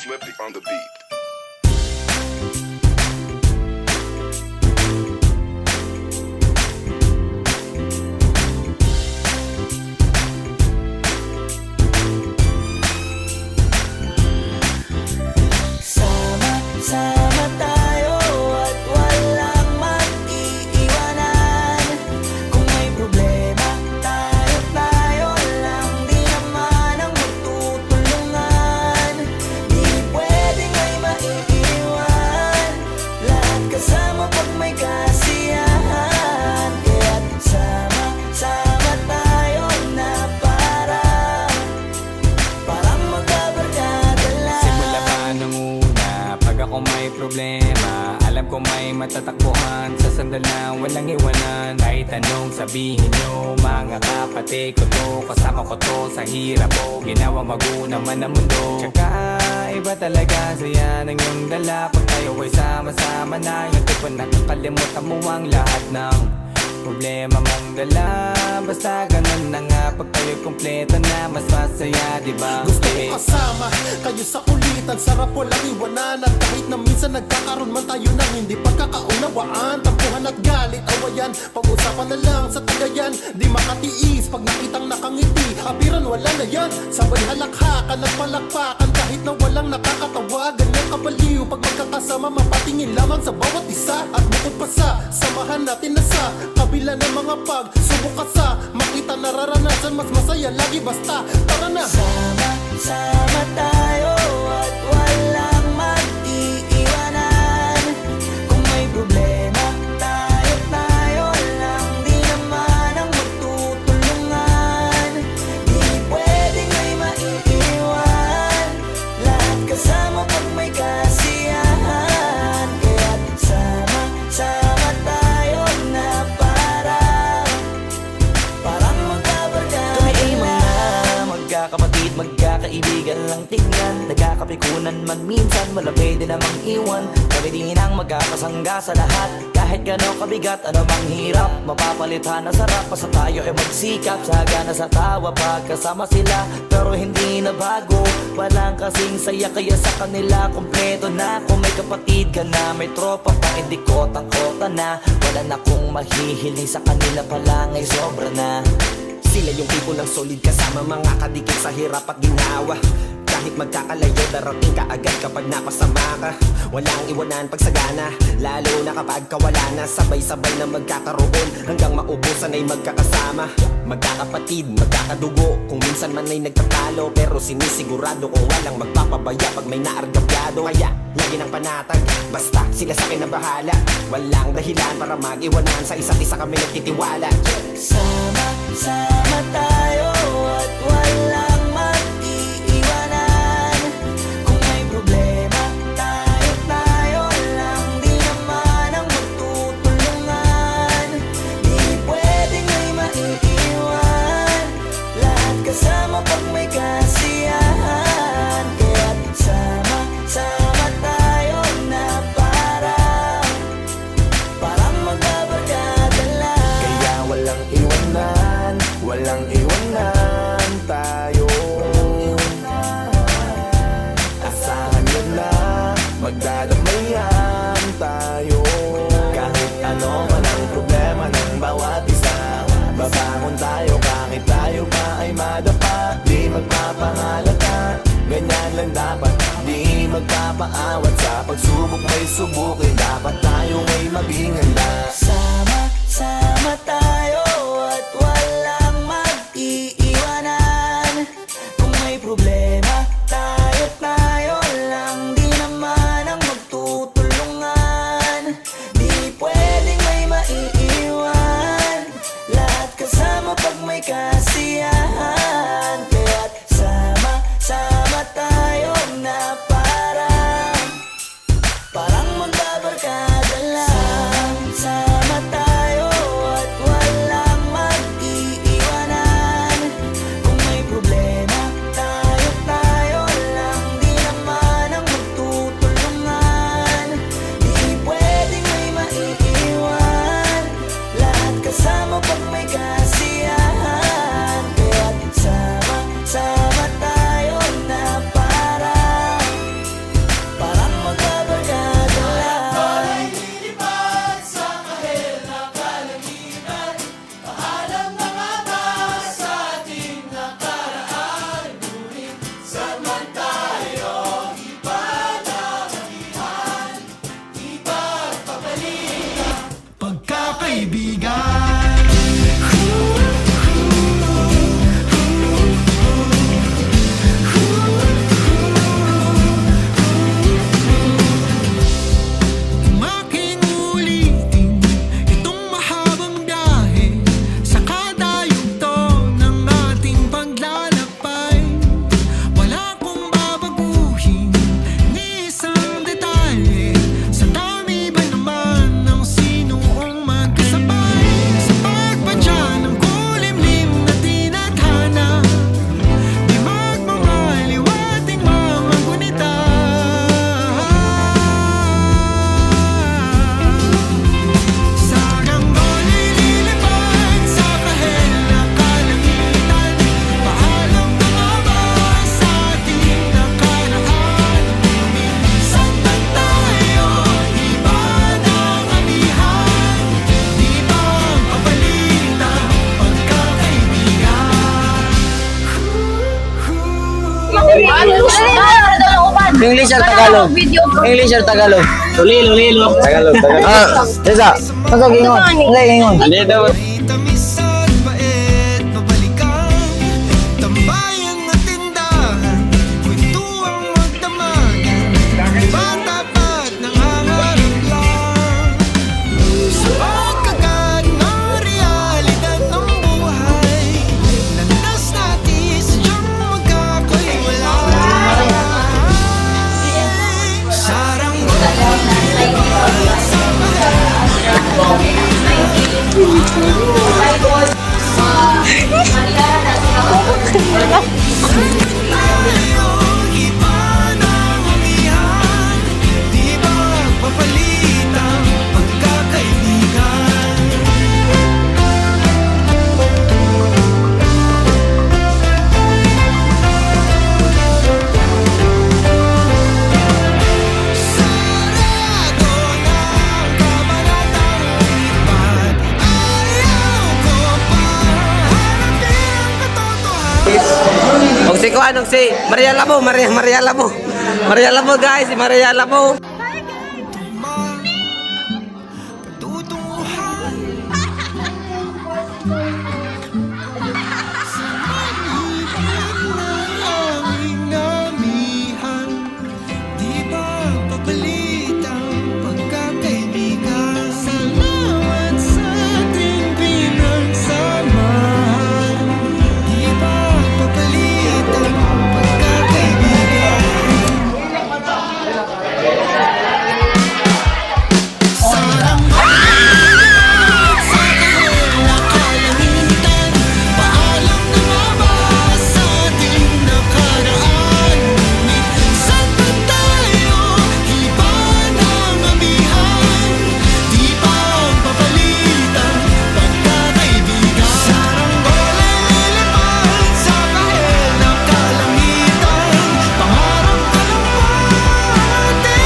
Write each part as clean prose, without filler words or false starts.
Flippy on the beat. Sama tayo at walang mag-iiwanan. Kung may problema, tayo lang. Di naman ang magtutulungan. Di pwedeng may maiiwan. Lahat kasama pag may kasiyahan. Kaya't sama tayo na parang magkabarkada lang. Simula pa nung una, pag ako may problema, alam ko may matatakbuhan. Sa sandal na walang iwanan. Kahit anong sabihin nyo, mga kapatid ko to, kasama ko to sa hirap ko, ginawa maguna man ang mundo. Tsaka iba talaga saya ng iyong dala. Pag tayo ay sama-sama na, yung tipo nakakalimutan mo ang lahat ng problema mong dala. Basta ganun na nga, pag tayo kompleto na, mas masaya, diba? Gusto ko kasama kayo sa kulitan. Sarap walang iwanan. At kahit na minsan nagkakaroon man tayo ng hindi pagkakaunawaan, tampuhan at galit, awayan, pag-usapan na lang sa tagayan. Di makatiis pag nakitang nakangiti, apiran wala na yan. Sabay halakhakan at palakpakan kahit na walang nakakatawa. Ganyan kabaliw pag magkakasama, mapatingin lamang sa bawat isa. At bukod pa sa samahan natin na sa kabila ng mga pagsubok ka sa makita nararanasan, mas masaya lagi basta tara na. Sama tayo at walang mag-iiwanan. Kung may problema, tayo lang. Di naman ang magtutulungan. Di pwedeng may maiiwan. Lahat kasama pag may kasiyahan. Kaya't sama tayo na parang magkabarkada. Kami ay mga magkakapatid, magkakaibigan lang tingnan. Nagkakapikunan man minsan, malapit din namang iwan. Kami din ang magkakasangga sa lahat. Kahit gano'ng kabigat, ano bang hirap, mapapalitan na sarap. Basta tayo ay magsikap, sagana sa tawa pagkasama sila. Pero hindi na bago, walang kasing saya. Kaya sa kanila kompleto na. Kung may kapatid ka na, may tropa pa, hindi kotang-kota na. Wala na kong mahihiling sa kanila pa lang ay sobra na. Sila yung tipo ng solid kasama, mga kadikit sa hirap at ginawa. Kahit magkakalayo, darating ka agad kapag napasama ka. Walang iwanan pag sagana, lalo na kapag kawala na. Sabay-sabay na magkakaroon, hanggang maubusan ay magkakasama. Magkakapatid, magkakadugo, kung minsan man ay nagtatalo. Pero sinisigurado kung walang magpapabaya pag may naargabyado. Kaya lagi ng panatag, basta sila sa akin na bahala. Walang dahilan para mag-iwanan, sa isa't isa kami nagtitiwala. Sama tayo at walang mag-iiwanan. Kung may problema, tayo lang. Di naman ang magtutulungan. Di pwedeng may maiiwan. Lahat kasama pag may kasiyahan. Kaya't sama tayo na parang magkabarkada lang. Kaya walang iwanan, walang iwanan tayo. Asahan nyo na, magdadamayan tayo. Kahit ano man ang problema ng bawat isa, babangon tayo kahit tayo pa ay madapa. Di magpapahalata, ganyan lang dapat. Di magpapaawat sa pagsubok, may subukin. Dapat tayo may maging handa. Sama tayo at walang mag-iiwanan. Kung may problema, tayo lang. Di naman ang magtutulungan. Di pwedeng may maiiwan. Lahat kasama pag may kasiyahan. Kaya't sama tayo na parang magkabarkada lang. Sama tayo at English or Tagalog? English or Tagalog? Lilo. Tagalog. Ah, isa. Pasok ingon. Hindi ingon. Dito. Tamis at bait, mabalikan tambayan at tindahan, kwentuang magdamagan, bata pa't nangangarap lang. Sa pagkagat ng realidad ng buhay, landas natin sadyang magkakaiwalay. Saranggola iba ng amihan, di ba papalitan pagkakaibigan? Sarado ng kabanatang lipat, ayaw ko pa hanapin ang katotohanan. Og si Kuan, og si Maria Labo, Maria Labo guys, si Maria Labo. Patutunguhan sa maligid na aming amihan, di ba papalitang pagkakaibigan? Salamat sa ating pinagsamahan, di ba papalitang pagkakaibigan? Sarang sa nakalamitan, paalam na nga ba sa ating nakaraan? Minsan ba tayo iba ng amihan, di ba papalitan pagkakaibigan? Saranggola lilipad sa kahel na kalamitan, pangarap ka lang ba di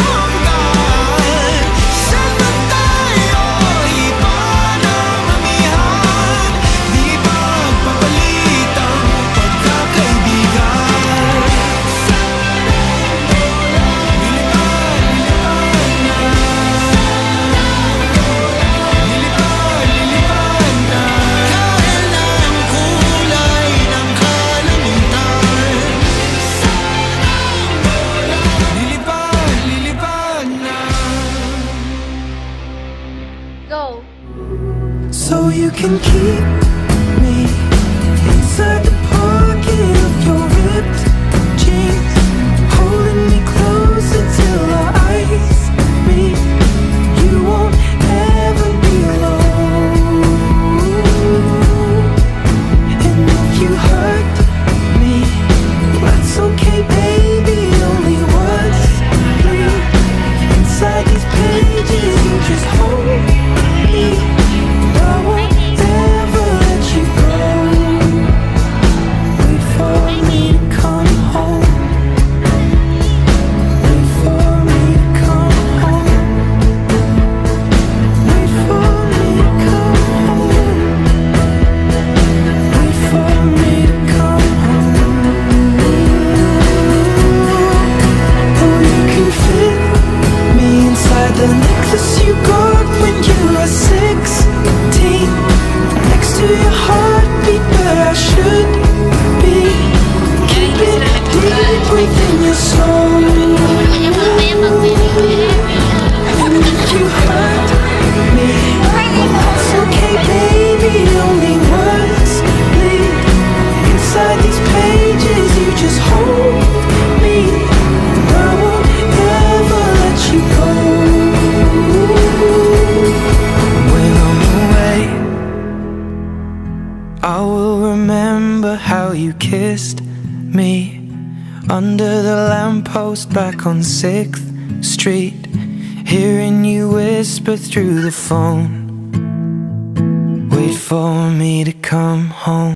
walang hanggan? Saan ba tayo iba ng amihan, di ba papalitan pagkakaibigan? Lilipad na kahel ng kulay ng kalamitan. Lilipad na. Go. So you can keep me inside the pocket of your ripped jeans, holding me closer till our eyes meet. You won't ever be alone. And if you hurt me, that's okay, baby. Only once, please. Inside these pages, you just hold me. I won't ever let you go. Wait for me to come home. Wait for me to come home. Wait for me to come home. Wait for me to come home. Oh, you can fit me inside the necklace you got when you were 16, next to your heartbeat where I should be. Keep it deep within your soul. And if you hurt me, that's okay, baby. Only once, please. Inside these pages, you just hold me. I won't ever let you go. When I'm away, I will remember how you kissed me under the lamppost back on 6th Street, hearing you whisper through the phone. Wait for me to come home.